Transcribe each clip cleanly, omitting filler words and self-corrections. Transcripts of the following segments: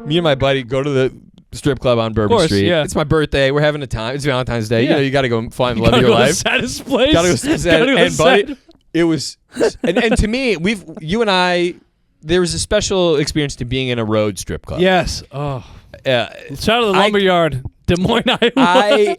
me and my buddy go to the strip club on Bourbon Street. Yeah. It's my birthday. We're having a time. It's Valentine's Day. Yeah. You know, you got to go find love of your life. Saddest place. Gotta go sad. And buddy, it was, and to me, you and I, there was a special experience to being in a road strip club. Yes. Oh. Shout out to the Lumberyard, Des Moines, Iowa.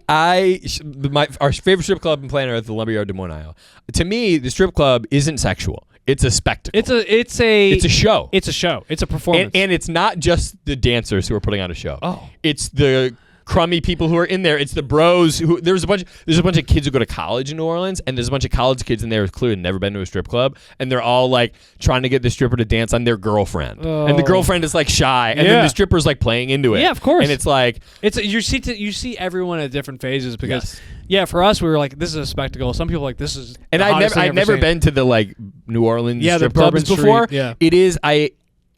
Our favorite strip club in planet Earth, the Lumberyard, Des Moines, Iowa. To me, the strip club isn't sexual. It's a spectacle. It's a show. It's a show. It's a performance. And it's not just the dancers who are putting on a show. Oh. It's the crummy people who are in there. It's the bros who there's a bunch of kids who go to college in New Orleans, and there's a bunch of college kids in there who've clearly never been to a strip club, and they're all like trying to get the stripper to dance on their girlfriend. Oh. And the girlfriend is like shy, and then the stripper's like playing into it. Yeah, of course. And it's like you see everyone at different phases because for us we were like, this is a spectacle. Some people are like, this is and I've never been to the like New Orleans strip clubs before. Yeah. It is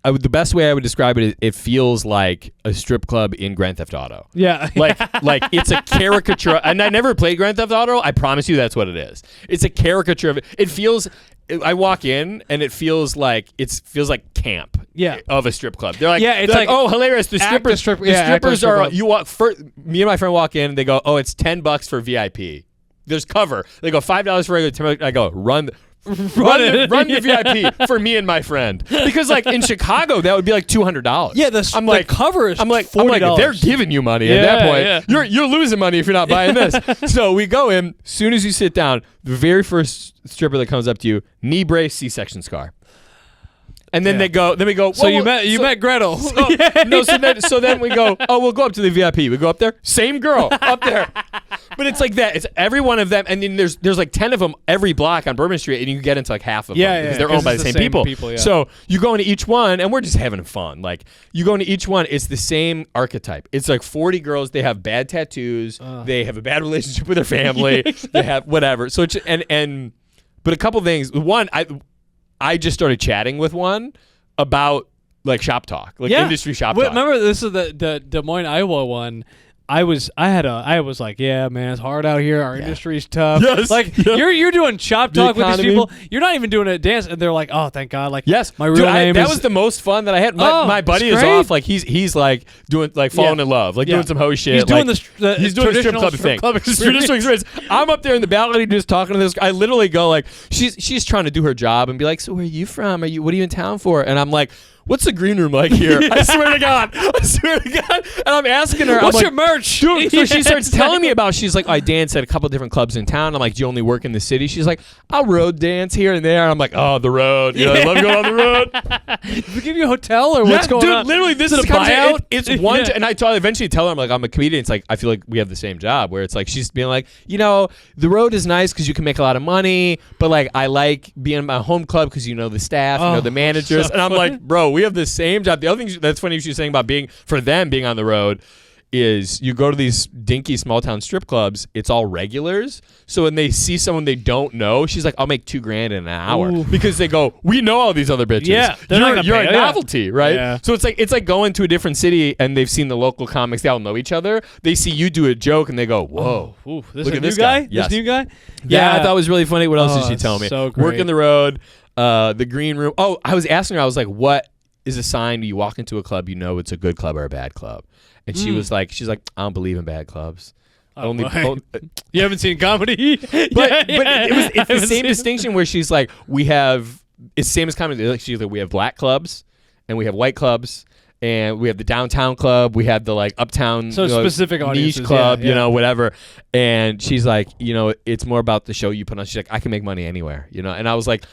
the best way I would describe it is it feels like a strip club in Grand Theft Auto. Yeah. Like it's a caricature. And I never played Grand Theft Auto. I promise you that's what it is. It's a caricature of it. It feels, I walk in and it feels like camp. Yeah. Of a strip club. They're like, it's like oh, hilarious. The strippers are, club. me and my friend walk in and they go, oh, it's $10 for VIP. There's cover. They go $5 for regular. I go, run the VIP for me and my friend, because like in Chicago that would be like $200. Yeah, the cover is $40. They're giving you money at that point. You're losing money if you're not buying this. So we go in. Soon as you sit down, the very first stripper that comes up to you, knee brace, C-section scar. And then we go. So you met Gretel. So then we go. Oh, we'll go up to the VIP. We go up there. Same girl up there. But it's like that. It's every one of them, and then there's like 10 of them every block on Bourbon Street, and you can get into like half of them because they're owned by the same people. Yeah. So you go into each one, and we're just having fun. Like you go into each one, it's the same archetype. It's like 40 girls. They have bad tattoos. They have a bad relationship with their family. They have whatever. So it's but a couple things. One, I just started chatting with one about like shop talk, like industry shop talk. Remember, this is the Des Moines, Iowa one. I was like, yeah, man, it's hard out here. Our industry's tough. Yes. Like you're doing shop talk with these people. You're not even doing a dance, and they're like, oh, thank God. Like, my real name that is. was the most fun that I had. My buddy is off. Like he's like doing like falling in love, like doing some ho shit. He's doing he's doing the strip club thing. Traditional experience. I'm up there in the balcony just talking to this. I literally go like, she's trying to do her job and be like, so where are you from? What are you in town for? And I'm like, what's the green room like here? I swear to God. And I'm asking her, what's your merch? Dude, so she starts telling me about, she's like, I dance at a couple different clubs in town. I'm like, do you only work in the city? She's like, I'll road dance here and there. And I'm like, oh, the road. I love going on the road. Did they give you a hotel or what's going on? Dude, literally, this is a buyout. It's one, and I eventually tell her, I'm like, I'm a comedian. It's like, I feel like we have the same job, where it's like, she's being like, the road is nice because you can make a lot of money, but like, I like being in my home club because you know the staff, you know the managers. So and I'm like, bro, we have the same job. The other thing that's funny she's saying about being on the road is you go to these dinky small town strip clubs, it's all regulars. So when they see someone they don't know, she's like, I'll make $2,000 in an hour. Ooh. Because they go, we know all these other bitches. Yeah, you're a novelty, right? Yeah. So it's like going to a different city and they've seen the local comics, they all know each other. They see you do a joke and they go, whoa. This look at this guy? Yes. This new guy? Yeah, I thought it was really funny. What else did she tell me? So great. Working the road, the green room. Oh, I was asking her, I was like, what is a sign when you walk into a club, you know it's a good club or a bad club? And she's like, I don't believe in bad clubs. You haven't seen comedy? But it's the same distinction where she's like, it's the same as comedy. Like, she's like, we have black clubs and we have white clubs and we have the downtown club. We have the like uptown specific niche club, whatever. And she's like, it's more about the show you put on. She's like, I can make money anywhere, And I was like,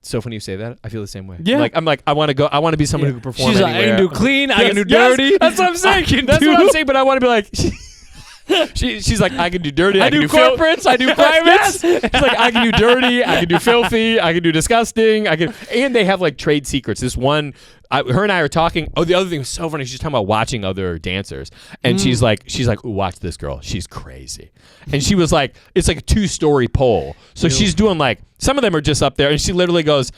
so funny you say that. I feel the same way. Yeah. I'm like, I want to go. I want to be someone who can perform. She's anywhere. like, I can do clean. I can do dirty. That's what I'm saying. That's what I'm saying. But I want to be like, she's like, I can do dirty. I do corporates. I do privates. She's like, I can do dirty. I can do filthy. I can do disgusting. And they have like trade secrets. This one, her and I are talking. Oh, the other thing was so funny. She's talking about watching other dancers, and she's like, ooh, watch this girl. She's crazy. And she was like, it's like a 2-story pole. So she's doing like, some of them are just up there, and she literally goes,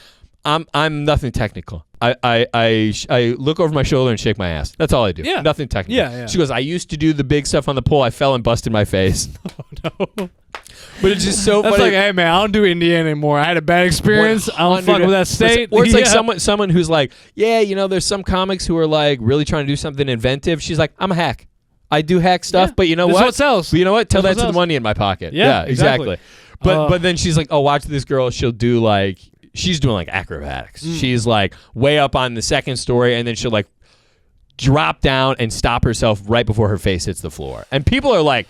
I'm nothing technical. I look over my shoulder and shake my ass. That's all I do. Yeah. Nothing technical. Yeah. She goes, I used to do the big stuff on the pole. I fell and busted my face. Oh, no. But it's just so That's funny. like, hey man, I don't do Indiana anymore. I had a bad experience. I don't fuck with that state. Or it's like Yeah. someone who's like, yeah, there's some comics who are like really trying to do something inventive. She's like, I'm a hack. I do hack stuff, Yeah. but you know This is what? what sells. But you know what? Tell This that is to what the sells. money in my pocket. Yeah, exactly. exactly. But then she's like, oh, watch this girl. She'll do like, she's doing like acrobatics. She's like way up on the second story, and then she'll like drop down and stop herself right before her face hits the floor. And people are like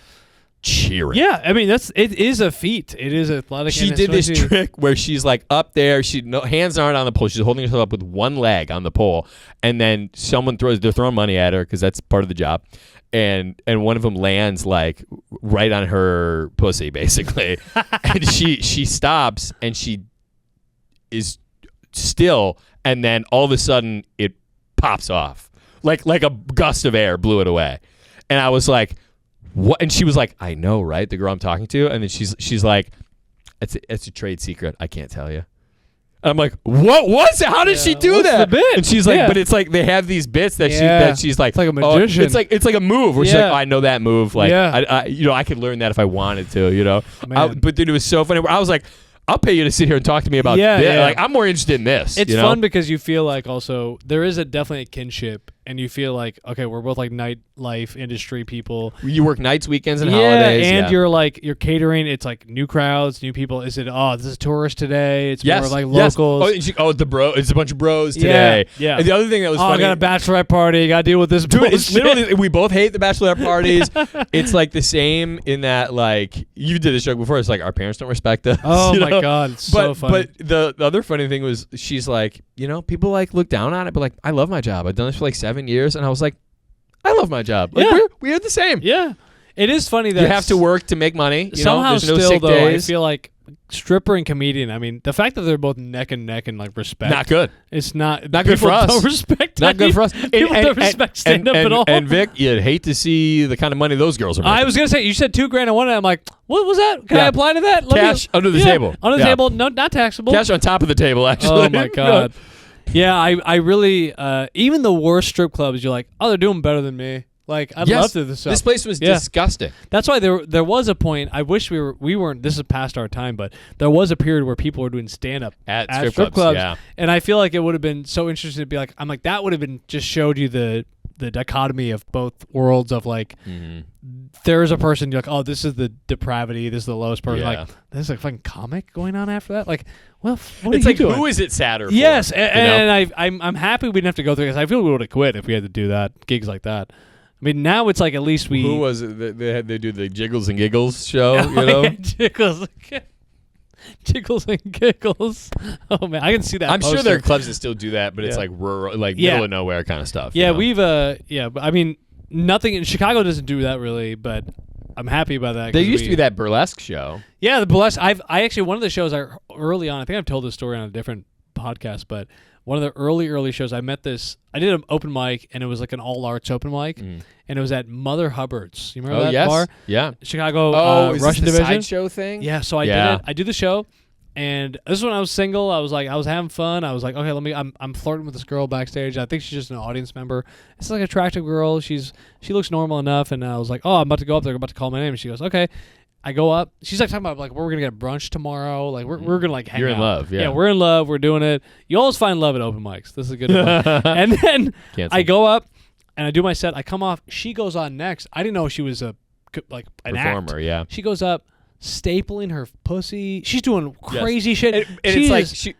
cheering. Yeah, I mean it is a feat. It is athletic. She and did this especially- trick where she's like up there. Hands aren't on the pole. She's holding herself up with one leg on the pole, and then they're throwing money at her because that's part of the job, and one of them lands like right on her pussy basically, and she stops and she is still, and then all of a sudden it pops off like a gust of air blew it away, and I was like, what? And she was like, I know, right? The girl I'm talking to. And then she's like, it's a trade secret. I can't tell you. And I'm like, what was it? How did she do what's that? the bit? And she's like, Yeah. but it's like they have these bits that Yeah. she's like, It's like a oh, magician. it's like a move where she's Yeah. like, oh, I know that move. Like, Yeah. I could learn that if I wanted to, Man. But dude, it was so funny. I was like, I'll pay you to sit here and talk to me about Yeah, this. yeah. Like, I'm more interested in this. It's you know? fun because you feel like also there is definitely a kinship, and you feel like, okay, we're both like nightlife industry people. You work nights, weekends, and Yeah, holidays. and yeah. you're catering. It's like new crowds, new people. Is it? Oh, this is tourist today. It's Yes, more like yes. locals. It's a bunch of bros today. Yeah. And the other thing that was Oh, funny. I got a bachelorette party. Got to deal with this. Dude, it's bullshit. literally, we both hate the bachelorette parties. It's like the same in that, like, you did this joke before. It's like our parents don't respect us. Oh you my know? god, it's so funny. But the other funny thing was, she's like, people like look down on it, but like, I love my job. I've done this for like 7 years, and I was like, I love my job. Like, Yeah. we're the same. Yeah, it is funny that You have to work to make money. somehow There's no still sick though. days. I feel like stripper and comedian. I mean, the fact that they're both neck and neck and like respect. Not good. It's not Not good for people us. Don't respect. Not good for us. People don't respect stand up at all. And Vic, you'd hate to see the kind of money those girls are making. I was gonna say you said $2,000 on one. I'm like, what was that? Can I Yeah. apply to that? Let me- Cash under the Yeah, table. Under the Yeah. table. No, not taxable. Cash on top of the table, actually. Oh my god. Yeah, I really even the worst strip clubs, you're like, oh, they're doing better than me. Like I'd Yes. love to do this stuff. This place was Yeah. disgusting. That's why there was a point. I wish we weren't. This is past our time, but there was a period where people were doing stand up At strip clubs, yeah. and I feel like it would have been so interesting to be like, I'm like that would have been just showed you the dichotomy of both worlds of like there's a person you're like, oh, this is the depravity, this is the lowest person. Yeah. Like there's a fucking comic going on after that. Like, well, what It's are like, you doing? who is it sadder for? Yes, you know? and I'm happy we didn't have to go through this. I feel we would have quit if we had to do that gigs like that. I mean, now it's like at least we. Who was it? They do the Jiggles and Giggles show, you know? Jiggles, jiggles and giggles. Oh man, I can see that. I'm sure poster. there are clubs that still do that, but it's Yeah. like rural, like Yeah. middle of nowhere kind of stuff. Yeah, you know? we've but I mean, nothing in Chicago doesn't do that really, but I'm happy about that. There 'cause used to be that burlesque show. Yeah, the burlesque. I actually one of the shows early on. I think I've told this story on a different podcast, but one of the early shows I did an open mic, and it was like an all arts open mic, and it was at Mother Hubbard's. You remember Oh, that yes. bar? Yeah. Chicago Is Russian this the division. sideshow thing? Yeah, so I Yeah. did it. I do the show, and this is when I was single. I was having fun. I was like, okay, I'm flirting with this girl backstage. I think she's just an audience member. It's like an attractive girl. She looks normal enough, and I was like, oh, I'm about to go up there. I'm about to call my name. And she goes, okay. I go up. She's like talking about like we're gonna get brunch tomorrow. Like we're gonna like hang You're out. in love, yeah. we're in love. We're doing it. You always find love at open mics. This is a good one. And then Cancel. I go up and I do my set. I come off. She goes on next. I didn't know she was an Performer, act. yeah. She goes up, stapling her pussy. She's doing crazy shit. And it's like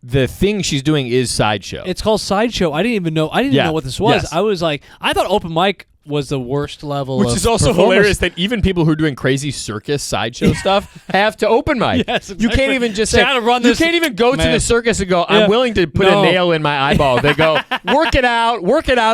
the thing she's doing is sideshow. it's called sideshow. I didn't even know. I didn't Yeah. know what this was. Yes. I was like, I thought open mic was the worst level. Which of is also performance. hilarious that even people who are doing crazy circus sideshow stuff have to open mic. Yes, You can't exactly. even just So say, I gotta run you this- can't even go to Man. the circus and go, I'm Yeah. willing to put No. a nail in my eyeball. They go, work it out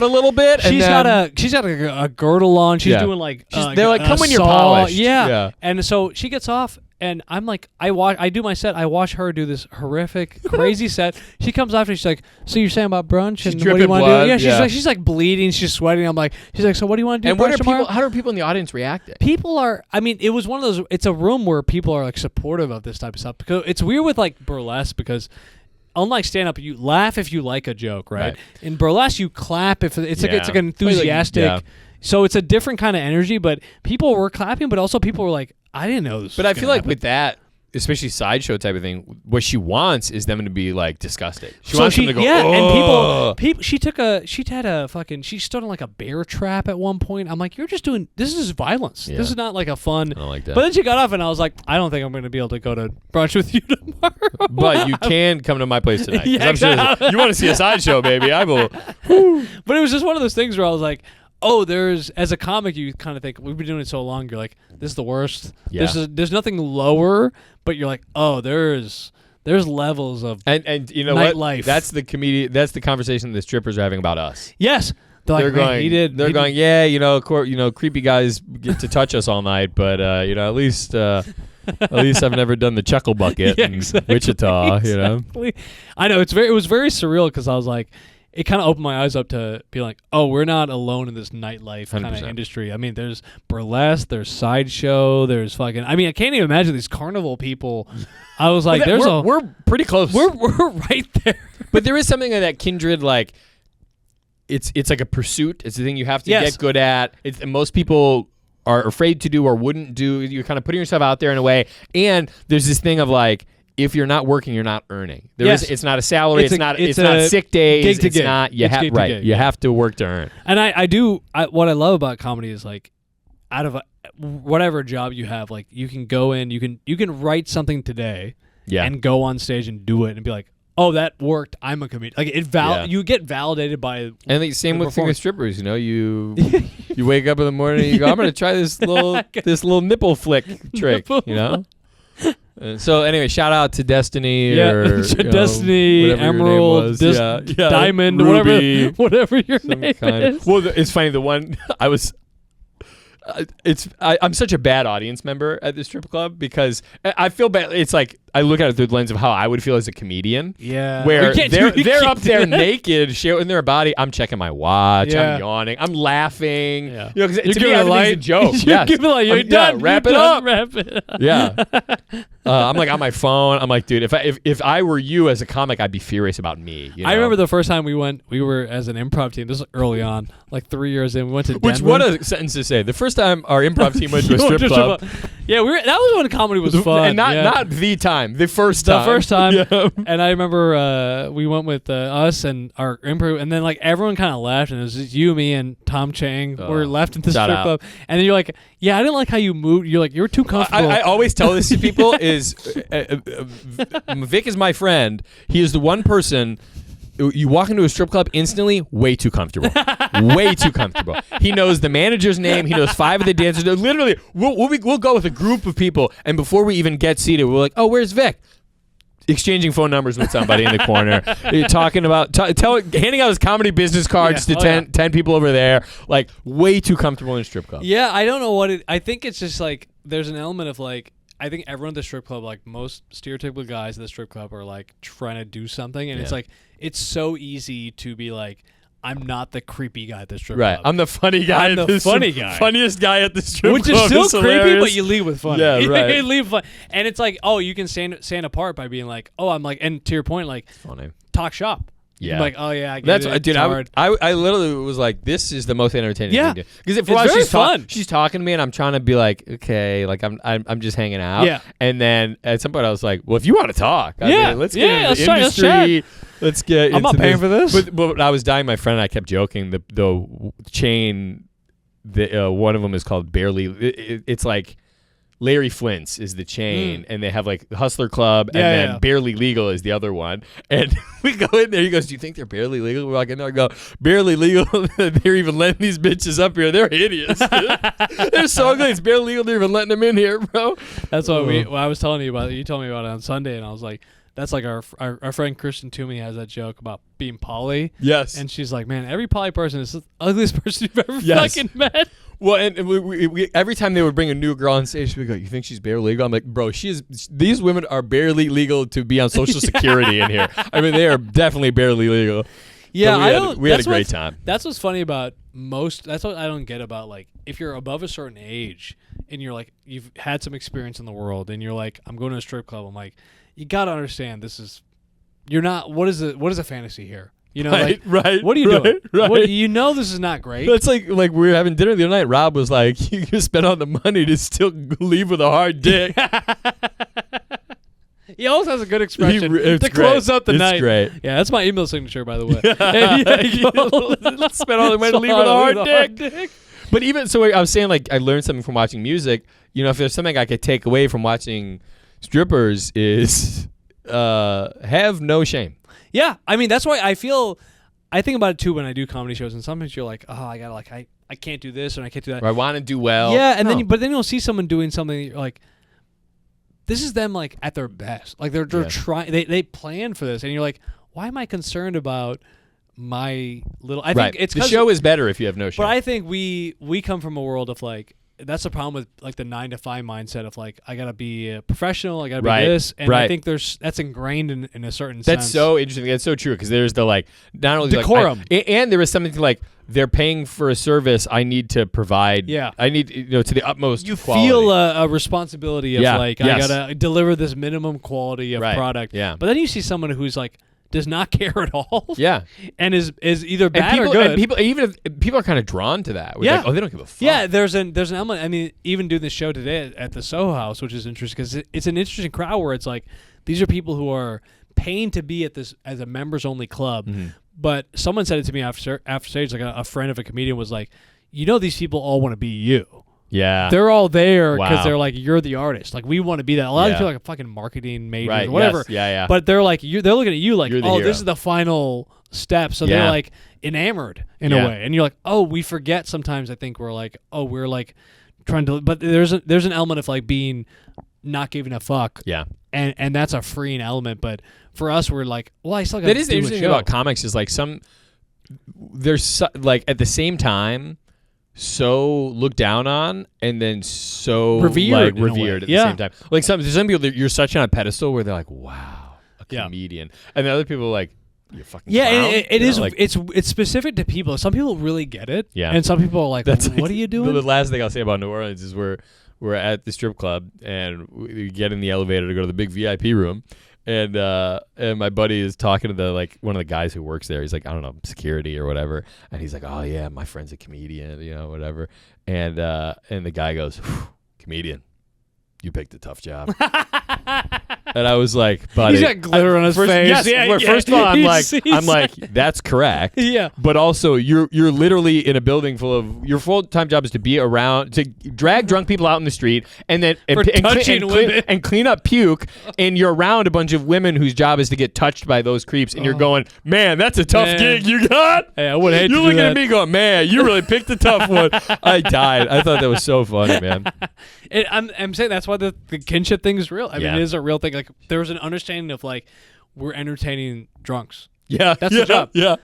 a little bit. And She's then, got a girdle on. She's Yeah. doing like They're like, a come when you're saw." polished. Yeah. Yeah. And so she gets off, and I'm like, I do my set. I watch her do this horrific, crazy set. She comes after. She's like, so you're saying about brunch She's and what do you dripping want to blood, do? Yeah. yeah. She's like bleeding. She's sweating. I'm like, she's like, so what do you want to do? And what brunch are tomorrow? people? How are people in the audience reacting? People are. I mean, it was one of those. It's a room where people are like supportive of this type of stuff because it's weird with like burlesque because. Unlike stand up, you laugh if you like a joke, right? Right. In burlesque, you clap if it's like Yeah. an enthusiastic. Yeah. So it's a different kind of energy, but people were clapping, but also people were like, I didn't know this. But I feel like with that, especially sideshow type of thing, what she wants is them to be like disgusted. She wants them to go, and people. She stood on like a bear trap at one point. I'm like, you're just doing this is violence. Yeah. This is not like a fun. I don't like that. But then she got off, and I was like, I don't think I'm going to be able to go to brunch with you tomorrow. But you can come to my place tonight. 'Cause Yeah, I'm sure exactly. you want to see a sideshow, baby. I will. But it was just one of those things where I was like, oh, as a comic, you kind of think, we've been doing it so long, you're like, this is the worst. Yeah. There's nothing lower, but you're like, oh, there's levels of And you know what? nightlife. That's the conversation the strippers are having about us. Yes. They're like, going. he did. They're going. Yeah, creepy guys get to touch us all night, but at least I've never done the chuckle bucket Yeah, in exactly, Wichita. exactly. I know it was very surreal because I was like, it kind of opened my eyes up to be like, oh, we're not alone in this nightlife kind of 100%. industry. I mean, there's burlesque, there's sideshow, there's fucking. I mean, I can't even imagine these carnival people. I was like, we're pretty close. we're right there. But there is something of that kindred, like it's like a pursuit. It's a thing you have to Yes. get good at. And most people are afraid to do or wouldn't do. You're kind of putting yourself out there in a way. And there's this thing of like, if you're not working, you're not earning. It's not a salary. It's not sick days. Gig to it's gig. not. It's gig to gig, You have to work to earn. And what I love about comedy is like, out of whatever job you have, like you can go in, you can write something today, Yeah. and go on stage and do it and be like, oh, that worked. I'm a comedian. Like you get validated by. And the same the with finger performance. strippers. You you wake up in the morning and you go, I'm gonna try this little nipple flick trick. So anyway, shout out to Destiny or Destiny, whatever your name Emerald, was. Yeah. Diamond, Ruby, whatever your some name kind is. of. Well, it's funny. The one I was. I'm such a bad audience member at this strip club because I feel bad. It's like I look at it through the lens of how I would feel as a comedian. Yeah, Where You they're can't up do there that. naked, showing their body. I'm checking my watch. Yeah. I'm yawning. I'm laughing. Yeah. Because You're to me, giving a everything's light. a joke. You're Yes. giving a light. You're Yeah, done. wrap You're it done. up. Wrap it up. Yeah. I'm like on my phone. I'm like, dude, if I were you as a comic, I'd be furious about me. You know? I remember the first time we were as an improv team. This was early on, like 3 years in. We went to Denver. Which what a sentence to say. The first time our improv team went to a strip club. Yeah, that was when comedy was fun. And not yeah. not the time. The first time. The first time. Yeah. And I remember we went with us and our improv, and then like everyone kind of left, and it was just you, me, and Tom Chang were left in the shout strip out. club. And then you're like, yeah, I didn't like how you moved. You're like, you were too comfortable. I always tell this to people is Vic is my friend. He is the one person. You walk into a strip club instantly, way too comfortable. Way too comfortable. He knows the manager's name. He knows 5 of the dancers. Literally, we'll go with a group of people, and before we even get seated, we're like, oh, where's Vic? Exchanging phone numbers with somebody in the corner. You're talking about, handing out his comedy business cards to 10 people over there. Like, way too comfortable in a strip club. Yeah, I don't know what it. I think it's just like there's an element of like. I think everyone at the strip club, like most stereotypical guys at the strip club, are like trying to do something, and it's like it's so easy to be like, I'm not the creepy guy at the strip Right. club. I'm the funny guy. I'm the funny guy. Funniest guy at the strip Which club. is still creepy, hilarious. but you leave with fun. Yeah, right. You leave fun, and it's like, oh, you can stand apart by being like, oh, I'm like, and to your point, like, Funny. talk shop. Yeah. You're like, oh yeah, I get That's it. dude. It's hard. I literally was like, this is the most entertaining Yeah. thing because It's very fun. She's talking to me and I'm trying to be like, okay, like I'm just hanging out. Yeah. And then at some point I was like, well, if you want to talk, I Yeah. mean, let's get Yeah, into let's the try- let's industry. Let's get. I'm not into paying for this. But I was dying. My friend and I kept joking. The chain, one of them is called Barely. It's like. Larry Flint's is the chain, and they have like the Hustler Club, and then Barely Legal is the other one. And we go in there. He goes, "Do you think they're barely legal?" We're like, "No." I go, "Barely legal." They're even letting these bitches up here. They're hideous. They're so ugly. It's barely legal. They're even letting them in here, bro. That's what I was telling you about it. You told me about it on Sunday, and I was like, that's like our friend Kristen Toomey has that joke about being poly. Yes. And she's like, man, every poly person is the ugliest person you've ever Yes. fucking met. Well, and we every time they would bring a new girl on stage, we go, "You think she's barely legal?" I'm like, "Bro, these women are barely legal to be on Social Security in here. I mean, they are definitely barely legal." Yeah, we had a great time. That's what's funny about most. That's what I don't get about like if you're above a certain age and you're like you've had some experience in the world and you're like I'm going to a strip club. I'm like, you gotta understand this is you're not. What is a fantasy here? You know, Right, like, right, what are you doing? right. What, you know this is not great. That's like we were having dinner the other night. Rob was like, "You can spend all the money to still leave with a hard dick." He always has a good expression It's to close out the it's night. Great. Yeah, that's my email signature, by the way. Let's spend all the money to leave with a hard dick. But even so, I was saying, like, I learned something from watching music. You know, if there's something I could take away from watching strippers is have no shame. Yeah, I mean that's why I think about it too when I do comedy shows, and sometimes you're like, oh, I gotta like I can't do this and I can't do that. Or I want to do well. Yeah, and No. then you'll see someone doing something that you're like, this is them like at their best. Like they're trying, they plan for this, and you're like, why am I concerned about my little? I right. think it's the show is better if you have no shame. But I think we come from a world of like. That's the problem with like the 9 to 5 mindset of like I gotta be a professional, I gotta be this, and I think that's ingrained in a certain sense. That's so interesting. That's so true because there's the like not only decorum, and there is something to like they're paying for a service. I need to provide. Yeah, I need to the utmost. You quality. feel a responsibility of like I gotta deliver this minimum quality of product. Yeah, but then you see someone who's like does not care at all. Yeah, and is either bad or good. And people even if people are kind of drawn to that. Yeah, like, oh, they don't give a fuck. Yeah, there's an element. I mean, even doing this show today at the Soho House, which is interesting because it's an interesting crowd where it's like these are people who are paying to be at this as a members only club. Mm-hmm. But someone said it to me after stage, like a friend of a comedian was like, you know, these people all want to be you. Yeah, they're all there because Wow. they're like, you're the artist. Like we want to be that. A lot of people are like fucking marketing majors or whatever. Yes. Yeah. But they're like, they're looking at you like, You're the oh, hero. this is the final step. So they're like enamored in a way, and you're like, oh, we forget sometimes. I think we're like, oh, we're like trying to, but there's an element of like being not giving a fuck. Yeah, and that's a freeing element. But for us, we're like, well, I still got. That is the interesting thing about comics is like there's like at the same time. So looked down on and then so revered at the same time. Like some people that you're such on a pedestal where they're like, wow, a comedian, and then other people are like, you fucking clown. And it is like, it's specific to people. Some people really get it, Yeah. and some people are like, That's what are you doing? The last thing I'll say about New Orleans is we're at the strip club and we get in the elevator to go to the big VIP room. And my buddy is talking to the like one of the guys who works there. He's like, I don't know, security or whatever. And he's like, oh yeah, my friend's a comedian, whatever. And the guy goes, comedian, you picked a tough job. And I was like, buddy, he's got glitter on his face. Yes, first of all, I'm like, that's correct. Yeah. But also, you're literally in a building full of your full time job is to be around to drag drunk people out in the street and then and clean up puke. And you're around a bunch of women whose job is to get touched by those creeps. And you're going, man, that's a tough gig you got. Hey, I would hate. You're to looking do at me going, man, you really picked a tough one. I died. I thought that was so funny, man. I'm saying that's why the kinship thing is real. I mean, it is a real thing. Like there's an understanding of like we're entertaining drunks. Yeah, that's the job. Yeah.